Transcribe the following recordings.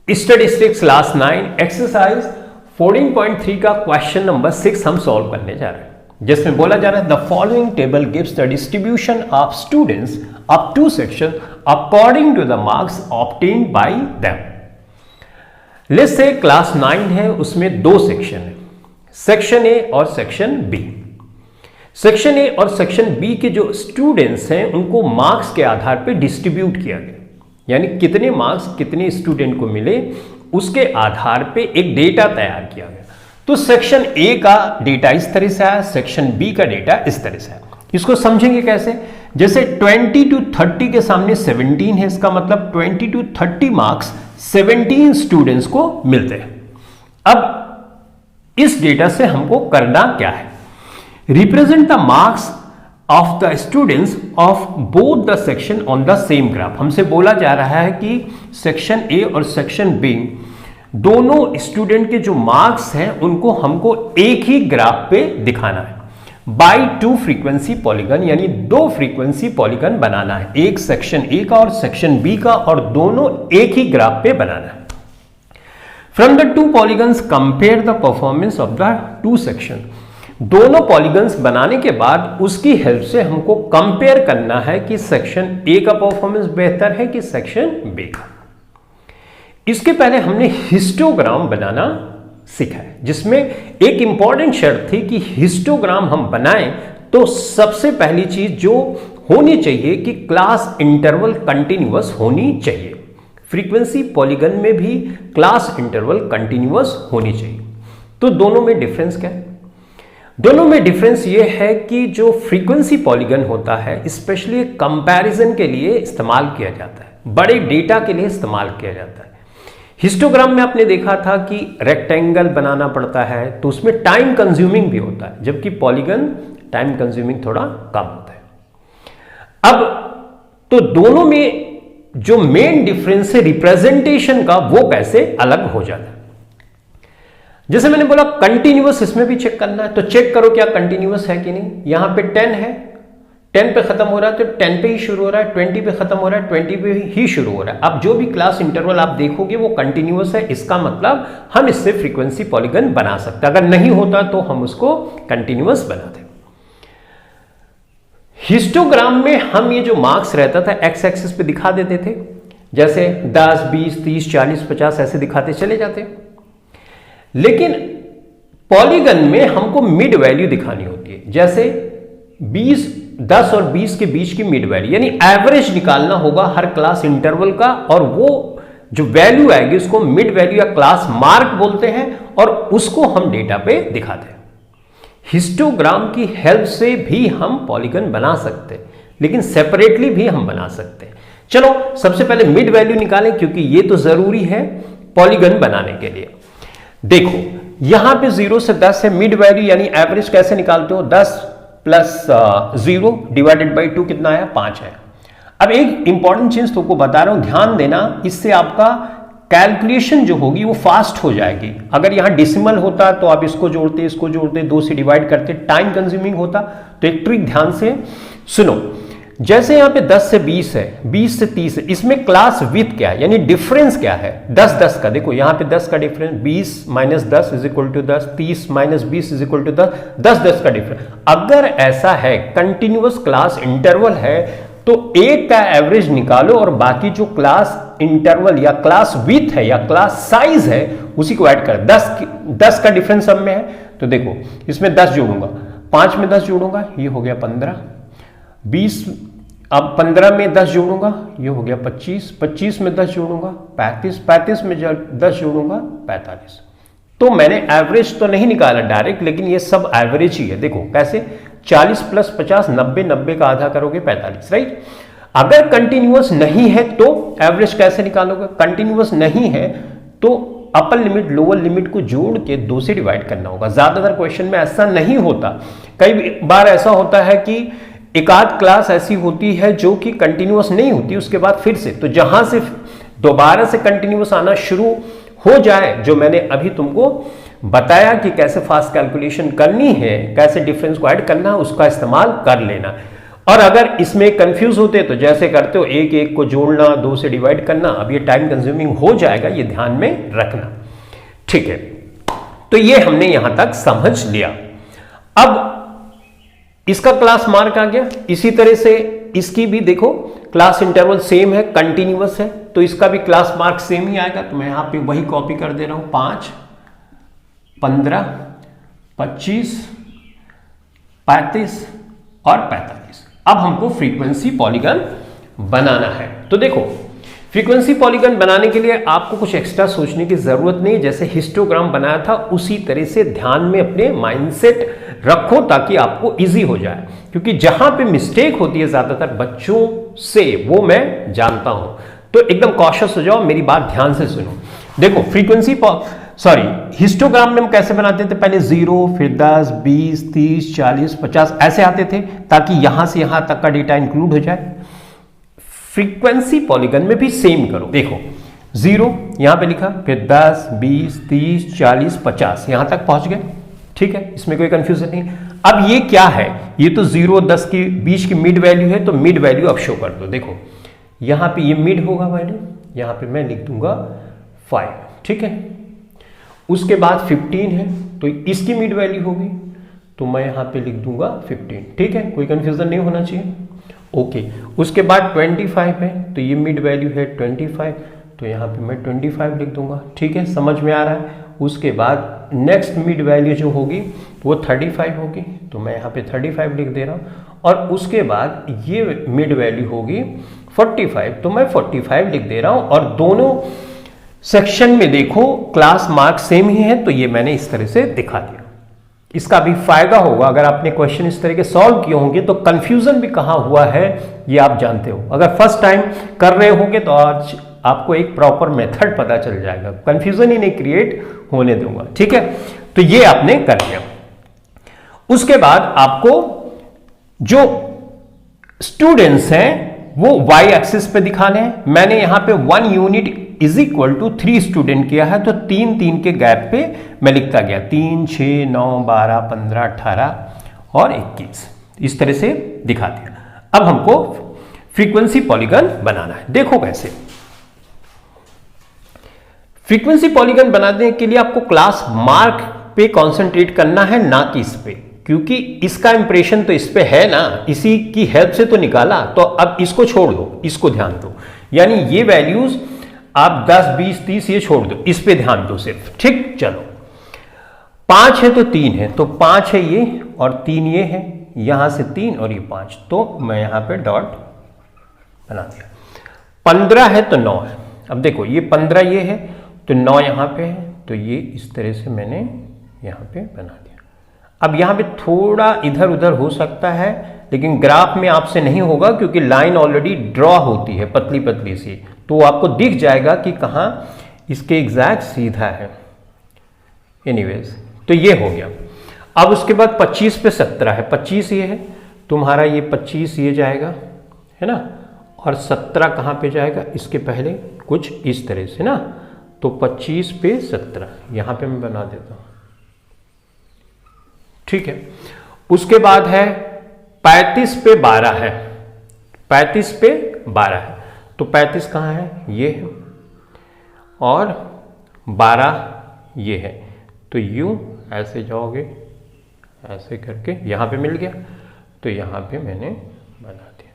Statistics class 9 exercise 14.3 का question number 6 हम solve करने जा रहे हैं, जिसमें बोला जा रहा है the following table gives the distribution of students up to section according to the marks obtained by them. Let's say class 9 है, उसमें दो सेक्शन है, सेक्शन ए और सेक्शन बी। सेक्शन ए और सेक्शन बी के जो स्टूडेंट्स हैं उनको मार्क्स के आधार पर डिस्ट्रीब्यूट किया गया, यानी कितने मार्क्स कितने स्टूडेंट को मिले उसके आधार पे एक डेटा तैयार किया गया। तो सेक्शन ए का डेटा इस तरह से आया, सेक्शन बी का डेटा इस तरह से आया। इसको समझेंगे कैसे? जैसे 20 to 30 के सामने 17 है, इसका मतलब 20 to 30 मार्क्स 17 स्टूडेंट्स को मिलते हैं। अब इस डेटा से हमको करना क्या है? Represent the marks of the students of both the section on the same graph. हमसे बोला जा रहा है कि सेक्शन ए और सेक्शन बी दोनों स्टूडेंट के जो मार्क्स हैं उनको हमको एक ही ग्राफ पे दिखाना है बाय टू फ्रीक्वेंसी पॉलीगन, यानी दो फ्रीक्वेंसी पॉलीगन बनाना है, एक सेक्शन ए का और सेक्शन बी का, और दोनों एक ही ग्राफ पे बनाना है। From the two polygons compare the performance of the two section. दोनों पॉलीगन्स बनाने के बाद उसकी हेल्प से हमको कंपेयर करना है कि सेक्शन ए का परफॉर्मेंस बेहतर है कि सेक्शन बी का। इसके पहले हमने हिस्टोग्राम बनाना सीखा है, जिसमें एक इंपॉर्टेंट शर्त थी कि हिस्टोग्राम हम बनाएं तो सबसे पहली चीज जो होनी चाहिए कि क्लास इंटरवल कंटिन्यूअस होनी चाहिए। फ्रीक्वेंसी पॉलीगन में भी क्लास इंटरवल कंटिन्यूअस होनी चाहिए। तो दोनों में डिफरेंस क्या है? दोनों में डिफरेंस ये है कि जो फ्रीक्वेंसी पॉलीगन होता है स्पेशली कंपैरिजन के लिए इस्तेमाल किया जाता है, बड़े डेटा के लिए इस्तेमाल किया जाता है। हिस्टोग्राम में आपने देखा था कि रेक्टेंगल बनाना पड़ता है तो उसमें टाइम कंज्यूमिंग भी होता है, जबकि पॉलीगन टाइम कंज्यूमिंग थोड़ा कम होता है। अब तो दोनों में जो मेन डिफरेंस है रिप्रेजेंटेशन का, वो कैसे अलग हो जाता है। जैसे मैंने बोला कंटिन्यूअस इसमें भी चेक करना है, तो चेक करो क्या कंटिन्यूअस है कि नहीं। यहां पे 10 है, 10 पे खत्म हो रहा है तो 10 पे ही शुरू हो रहा है, 20 पे खत्म हो रहा है 20 पे ही शुरू हो रहा है। अब जो भी क्लास इंटरवल आप देखोगे वो कंटिन्यूअस है, इसका मतलब हम इससे फ्रीक्वेंसी पॉलीगन बना सकते हैं। अगर नहीं होता तो हम उसको कंटिन्यूअस बनाते। हिस्टोग्राम में हम ये जो मार्क्स रहता था एक्स एक्सिस पे दिखा देते थे, जैसे 10, 20, 30, 40, 50 ऐसे दिखाते चले जाते। लेकिन पॉलीगन में हमको मिड वैल्यू दिखानी होती है, जैसे 10 और 20 के बीच की मिड वैल्यू, यानी एवरेज निकालना होगा हर क्लास इंटरवल का, और वो जो वैल्यू आएगी उसको मिड वैल्यू या क्लास मार्क बोलते हैं, और उसको हम डेटा पे दिखाते हैं। हिस्टोग्राम की हेल्प से भी हम पॉलीगन बना सकते हैं, लेकिन सेपरेटली भी हम बना सकते हैं। चलो सबसे पहले मिड वैल्यू निकालें, क्योंकि ये तो जरूरी है पॉलीगन बनाने के लिए। देखो यहां पे 0 से 10 है मिड वैल्यू, यानी एवरेज कैसे निकालते हो? 10 प्लस 0 डिवाइडेड बाई 2 कितना आया? 5 है। अब एक इंपॉर्टेंट चीज तुमको बता रहा हूं, ध्यान देना, इससे आपका कैलकुलेशन जो होगी वो फास्ट हो जाएगी। अगर यहां डिसिमल होता तो आप इसको जोड़ते 2 से डिवाइड करते, टाइम कंज्यूमिंग होता। तो एक ट्रिक ध्यान से सुनो, जैसे यहां पे 10 से 20 है, 20 से 30 है, इसमें क्लास विथ क्या है, यानी डिफरेंस क्या है? 10 का। देखो यहां पे 10 का difference, 20 minus 10 is equal to 10, 30 minus 20 is equal to 10 का डिफरेंस। अगर ऐसा है कंटिन्यूअस क्लास इंटरवल है तो एक का एवरेज निकालो और बाकी जो क्लास इंटरवल या क्लास विथ है या क्लास साइज है उसी को ऐड कर। 10 का डिफरेंस सब में है, तो देखो इसमें 10 जोड़ूंगा, 5 में 10 जोड़ूंगा, ये हो गया 15, 20, अब 15 में 10 जोड़ूंगा, ये हो गया 25, 25 में 10 जोड़ूंगा 35, 35 में 10 जोड़ूंगा 45। तो मैंने एवरेज तो नहीं निकाला डायरेक्ट, लेकिन ये सब एवरेज ही है। देखो कैसे, 40 प्लस 50 90, 90 का आधा करोगे 45, राइट। अगर कंटिन्यूअस नहीं है तो एवरेज कैसे निकालोगे? कंटिन्यूअस नहीं है तो अपर लिमिट लोअर लिमिट को जोड़ के 2 से डिवाइड करना होगा। ज्यादातर क्वेश्चन में ऐसा नहीं होता, कई बार ऐसा होता है कि एक आध क्लास ऐसी होती है जो कि कंटिन्यूअस नहीं होती, उसके बाद फिर से, तो जहां से दोबारा से कंटिन्यूअस आना शुरू हो जाए, जो मैंने अभी तुमको बताया कि कैसे फास्ट कैलकुलेशन करनी है, कैसे डिफरेंस को ऐड करना है, उसका इस्तेमाल कर लेना। और अगर इसमें कंफ्यूज होते तो जैसे करते हो एक एक को जोड़ना, 2 से डिवाइड करना, अब ये टाइम कंज्यूमिंग हो जाएगा, ये ध्यान में रखना। ठीक है, तो ये हमने यहां तक समझ लिया। अब इसका क्लास मार्क आ गया। इसी तरह से इसकी भी देखो, क्लास इंटरवल सेम है, कंटिन्यूअस है, तो इसका भी क्लास मार्क सेम ही आएगा। तो मैं यहां पे वही कॉपी कर दे रहा हूं, 5, 15, 25, 35 और 45। अब हमको फ्रीक्वेंसी पॉलीगन बनाना है। तो देखो, फ्रीक्वेंसी पॉलीगन बनाने के लिए आपको कुछ एक्स्ट्रा सोचने की जरूरत नहीं। जैसे हिस्टोग्राम बनाया था उसी तरह से ध्यान में अपने माइंडसेट रखो ताकि आपको इजी हो जाए, क्योंकि जहां पे मिस्टेक होती है ज्यादातर बच्चों से, वो मैं जानता हूं। तो एकदम कॉशियस हो जाओ, मेरी बात ध्यान से सुनो। देखो हिस्टोग्राम में हम कैसे बनाते थे, पहले 0, फिर 10, 20, 30, 40, 50 ऐसे आते थे, ताकि यहां से यहां तक का डेटा इंक्लूड हो जाए। फ्रीक्वेंसी पॉलीगन में भी सेम करो। देखो 0 यहां पे लिखा, फिर 10, 20, 30, 40, 50 यहां तक पहुंच गए। ठीक है, इसमें कोई कंफ्यूजन नहीं। अब ये क्या है, ये तो 0, 10 की बीच की मिड वैल्यू है, तो मिड वैल्यू अब शो कर दो। देखो यहां पे ये मिड होगा वैल्यू, यहां पे मैं लिख दूंगा 5। ठीक है, उसके बाद 15 है, तो इसकी मिड वैल्यू होगी, तो मैं यहां पे लिख दूंगा 15। ठीक है, कोई कंफ्यूजन नहीं होना चाहिए। ओके, उसके बाद 25 है, तो ये मिड वैल्यू है 25, तो यहां पे मैं 25 लिख दूंगा। ठीक है, समझ में आ रहा है। उसके बाद नेक्स्ट मिड वैल्यू जो होगी वो 35 होगी, तो मैं यहाँ पे 35 लिख दे रहा हूँ। और उसके बाद ये मिड वैल्यू होगी 45, तो मैं 45 लिख दे रहा हूँ। और दोनों सेक्शन में देखो क्लास मार्क सेम ही है, तो ये मैंने इस तरह से दिखा दिया। इसका भी फायदा होगा, अगर आपने क्वेश्चन इस तरह के सॉल्व किए होंगे तो कंफ्यूजन भी कहाँ हुआ है ये आप जानते हो। अगर फर्स्ट टाइम कर रहे होंगे तो आज आपको एक प्रॉपर मेथड पता चल जाएगा, कंफ्यूजन ही नहीं क्रिएट होने दूंगा। ठीक है, तो ये आपने कर लिया। उसके बाद आपको जो स्टूडेंट्स हैं वो y एक्सिस पे दिखाने हैं। मैंने यहां पे 1 unit is equal to 3 student किया है, तो 3 के गैप पे मैं लिखता गया 3, 6, 9, 12, 15, 18 और 21 इस तरह से दिखा दिया। अब हमको फ्रीक्वेंसी पॉलीगन बनाना है। देखो कैसे। फ्रीक्वेंसी पॉलीगन बनाने के लिए आपको क्लास मार्क पे कंसंट्रेट करना है, ना कि इस पे, क्योंकि इसका इंप्रेशन तो इस पे है ना, इसी की हेल्प से तो निकाला। तो अब इसको छोड़ दो, इसको ध्यान दो, यानी ये वैल्यूज आप 10, 20, 30 ये छोड़ दो, इस पे ध्यान दो सिर्फ। ठीक, चलो 5 है तो 3 है, तो 5 है ये और 3 ये है, यहां से 3 और ये 5, तो मैं यहां पे डॉट बना दिया। 15 है तो 9 है। अब देखो ये 15 ये है तो 9 यहां पे है, तो ये इस तरह से मैंने यहां पे बना दिया। अब यहां पे थोड़ा इधर उधर हो सकता है, लेकिन ग्राफ में आपसे नहीं होगा क्योंकि लाइन ऑलरेडी ड्रॉ होती है पतली पतली सी, तो आपको दिख जाएगा कि कहां इसके एग्जैक्ट सीधा है। एनीवेज, तो ये हो गया। अब उसके बाद 25 पे 17 है, 25 ये है तुम्हारा, ये 25 ये जाएगा, है ना, और 17 कहां पे जाएगा, इसके पहले कुछ इस तरह से ना, तो 25 पे 17 यहां पे मैं बना देता हूं। ठीक है, उसके बाद है 35 पे 12 है, 35 पे 12 है, तो 35 कहां है, ये है, और 12 ये है, तो यूं ऐसे जाओगे, ऐसे करके यहां पे मिल गया, तो यहां पे मैंने बना दिया।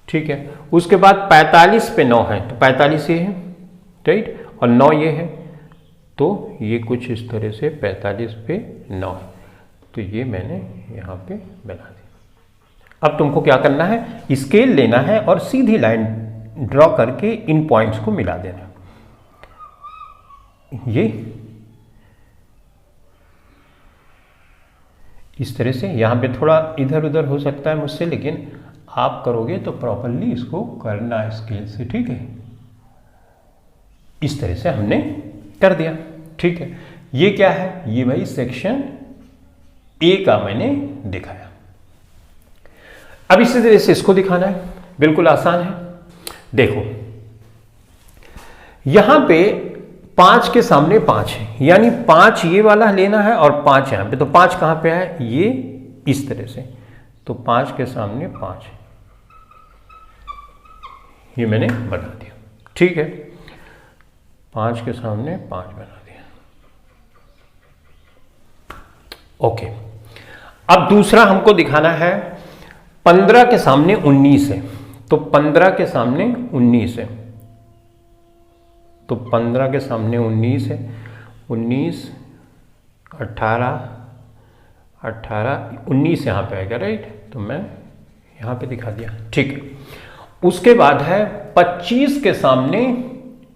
ठीक है, उसके बाद 45 पे 9 है, तो 45 ये है, राइट, और 9 ये है, तो ये कुछ इस तरह से 45 पे 9 है, तो ये मैंने यहाँ पे बना दिया। अब तुमको क्या करना है, स्केल लेना है और सीधी लाइन ड्रॉ करके इन पॉइंट्स को मिला देना। ये इस तरह से, यहाँ पे थोड़ा इधर उधर हो सकता है मुझसे, लेकिन आप करोगे तो प्रॉपरली इसको करना स्केल से। ठीक है, इस तरह से हमने कर दिया। ठीक है, ये क्या है, ये भाई सेक्शन ए का मैंने दिखाया। अब इसी तरह से इसको दिखाना है, बिल्कुल आसान है। देखो यहां पे 5 के सामने 5 है, यानी 5 ये वाला लेना है और 5 यहां पे, तो 5 कहां पे है, ये इस तरह से, तो 5 के सामने 5, ये मैंने बना दिया। ठीक है, 5 के सामने 5 बना दिया। ओके, अब दूसरा हमको दिखाना है 15 के सामने 19 है, तो 15 के सामने 19 है, तो 15 के सामने 19 है, 19 18 19 यहाँ पे आएगा, राइट। तो मैं यहाँ पे दिखा दिया। ठीक है, उसके बाद है 25 के सामने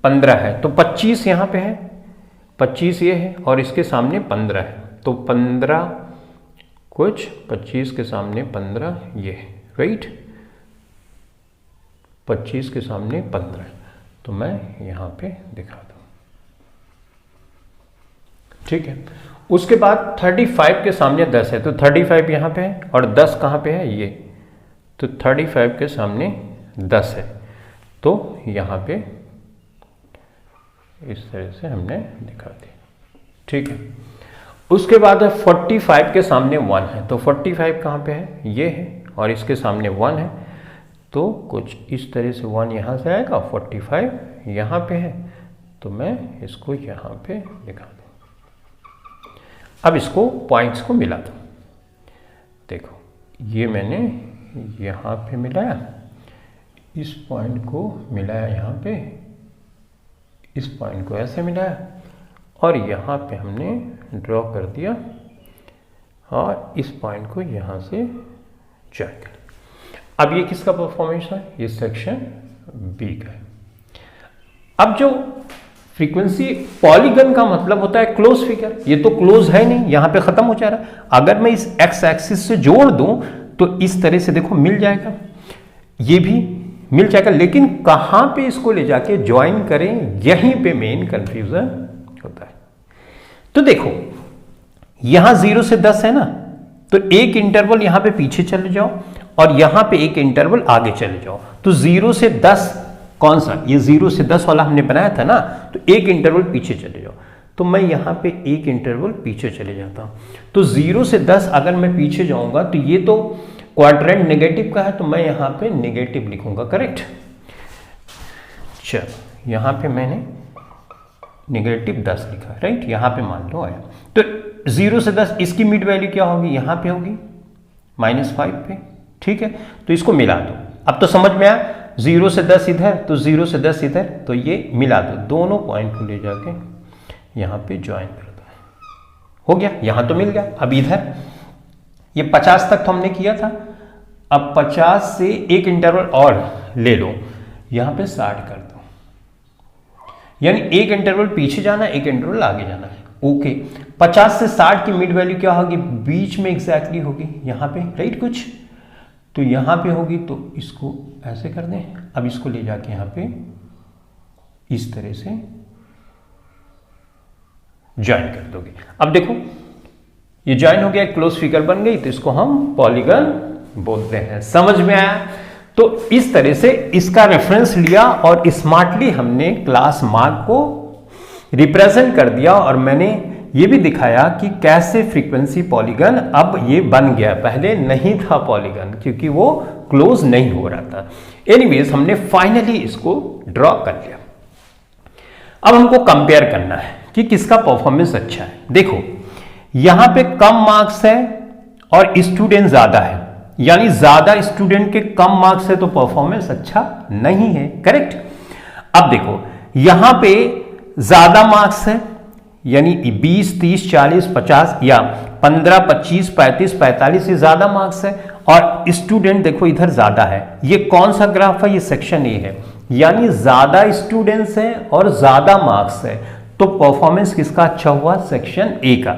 15 है, तो 25 यहाँ पे है, 25 ये है और इसके सामने 15 है, तो 15 कुछ 25 के सामने 15 ये है, राइट। 25 के सामने 15, तो मैं यहाँ पे दिखा दूँ। ठीक है, उसके बाद 35 के सामने 10 है, तो 35 यहाँ पे है और 10 कहाँ पे है, ये, तो 35 के सामने 10 है, तो यहाँ पे इस तरह से हमने दिखा दी। ठीक है, उसके बाद है 45 के सामने 1 है, तो 45 कहाँ पे है, ये है और इसके सामने 1 है, तो कुछ इस तरह से 1 यहाँ से आएगा, 45 यहाँ पे है, तो मैं इसको यहाँ पे दिखा दूँ। अब इसको पॉइंट्स को मिला दूँ। देखो, ये मैंने यहाँ पे मिलाया, इस पॉइंट को मिलाया यहाँ पे, इस पॉइंट को ऐसे मिलाया और यहाँ पे हमने ड्रॉ कर दिया और इस पॉइंट को यहाँ से ज्वाइन कर दिया। अब ये किसका परफॉर्मेंस है, ये सेक्शन बी का है। अब जो फ्रीक्वेंसी पॉलीगन का मतलब होता है क्लोज फिगर, ये तो क्लोज है नहीं, यहाँ पे खत्म हो जा रहा है। अगर मैं इस एक्स एक्सिस से जोड़ दूं तो इस तरह से देखो मिल जाएगा, ये भी मिल जाएगा, लेकिन कहाँ पे इसको ले जाके ज्वाइन करें, यहीं पे मेन कंफ्यूजन होता है। तो देखो, यहां 0 से 10 है ना, तो एक इंटरवल यहां पे पीछे चले जाओ और यहां पे एक इंटरवल आगे चले जाओ, तो 0 से 10 कौन सा, ये 0 से 10 वाला हमने बनाया था ना, तो एक इंटरवल पीछे चले जाओ, तो मैं यहां पे एक इंटरवल पीछे चले जाता हूं। तो 0 से 10 अगर मैं पीछे जाऊंगा तो ये तो क्वाड्रेंट नेगेटिव का है, तो मैं यहां पे नेगेटिव लिखूंगा, करेक्ट। चलो, यहां पे मैंने नेगेटिव 10 लिखा, राइट, यहां पे मान लो आया। तो 0 से 10 इसकी मिड वैल्यू क्या होगी, यहां पे होगी -5 पे। ठीक है, तो इसको मिला दो। अब तो समझ में आया, 0 से 10 इधर, तो 0 से 10 इधर, तो ये मिला दो, दोनों पॉइंट को ले जाके यहां पे ज्वाइन कर दो, हो गया, यहां तो मिल गया। अब इधर ये 50 तक तो हमने किया था, अब 50 से एक इंटरवल और ले लो, यहां पे 60 कर दो, यानी एक इंटरवल पीछे जाना, एक इंटरवल आगे जाना है। ओके, 50 से 60 की मिड वैल्यू क्या होगी, बीच में एग्जैक्टली होगी यहां पे, राइट, कुछ तो यहां पे होगी, तो इसको ऐसे कर दें। अब इसको ले जाके यहां पे इस तरह से ज्वाइन कर दोगे। अब देखो, ये ज्वाइन हो गया, क्लोज फिगर बन गई, तो इसको हम पॉलीगन बोलते हैं। समझ में आया? तो इस तरह से इसका रेफरेंस लिया और स्मार्टली हमने क्लास मार्क को रिप्रेजेंट कर दिया, और मैंने ये भी दिखाया कि कैसे फ्रीक्वेंसी पॉलीगन अब ये बन गया, पहले नहीं था पॉलीगन क्योंकि वो क्लोज नहीं हो रहा था। एनीवेज, हमने फाइनली इसको ड्रॉ कर लिया। अब हमको कंपेयर करना है कि किसका परफॉर्मेंस अच्छा है। देखो, यहां पे कम मार्क्स है और स्टूडेंट ज्यादा है, यानी ज्यादा स्टूडेंट के कम मार्क्स है तो परफॉर्मेंस अच्छा नहीं है, करेक्ट। अब देखो, यहां पे ज्यादा मार्क्स है, यानी 20, 30, 40, 50 या 15, 25, 35, 45 से ज्यादा मार्क्स है, और स्टूडेंट देखो इधर ज्यादा है। ये कौन सा ग्राफ है, ये सेक्शन ए है, यानी ज्यादा स्टूडेंट्स हैं और ज्यादा मार्क्स है, तो परफॉर्मेंस किसका अच्छा हुआ, सेक्शन ए का,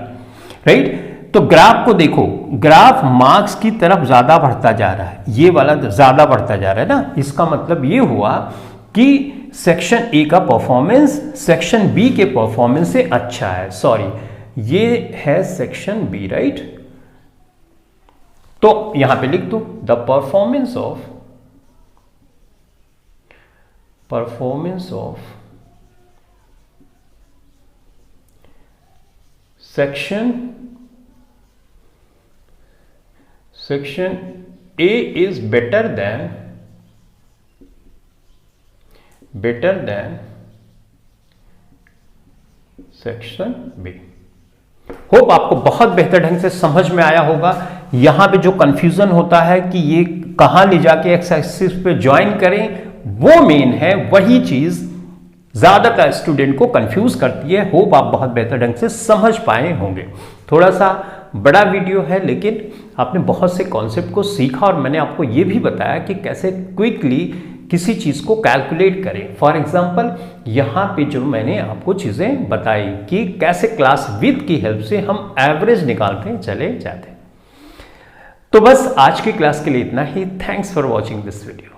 राइट। तो ग्राफ को देखो, ग्राफ मार्क्स की तरफ ज्यादा बढ़ता जा रहा है, ये वाला ज्यादा बढ़ता जा रहा है ना, इसका मतलब ये हुआ कि सेक्शन ए का परफॉर्मेंस सेक्शन बी के परफॉर्मेंस से अच्छा है। सॉरी, ये है सेक्शन बी, राइट। तो यहां पे लिख दो, the performance of section A is better than section B. Hope आपको बहुत बेहतर ढंग से समझ में आया होगा। यहां पे जो कंफ्यूजन होता है कि ये कहां ले जाके एक्स एक्सिस पे ज्वाइन करें, वो मेन है, वही चीज ज्यादातर स्टूडेंट को कंफ्यूज करती है। होप आप बहुत बेहतर ढंग से समझ पाए होंगे। थोड़ा सा बड़ा वीडियो है, लेकिन आपने बहुत से कॉन्सेप्ट को सीखा और मैंने आपको ये भी बताया कि कैसे क्विकली किसी चीज को कैलकुलेट करें। फॉर एग्जाम्पल यहां पे जो मैंने आपको चीजें बताई कि कैसे क्लास विद की हेल्प से हम एवरेज निकालते चले जाते। तो बस आज की क्लास के लिए इतना ही। Thanks for watching this video.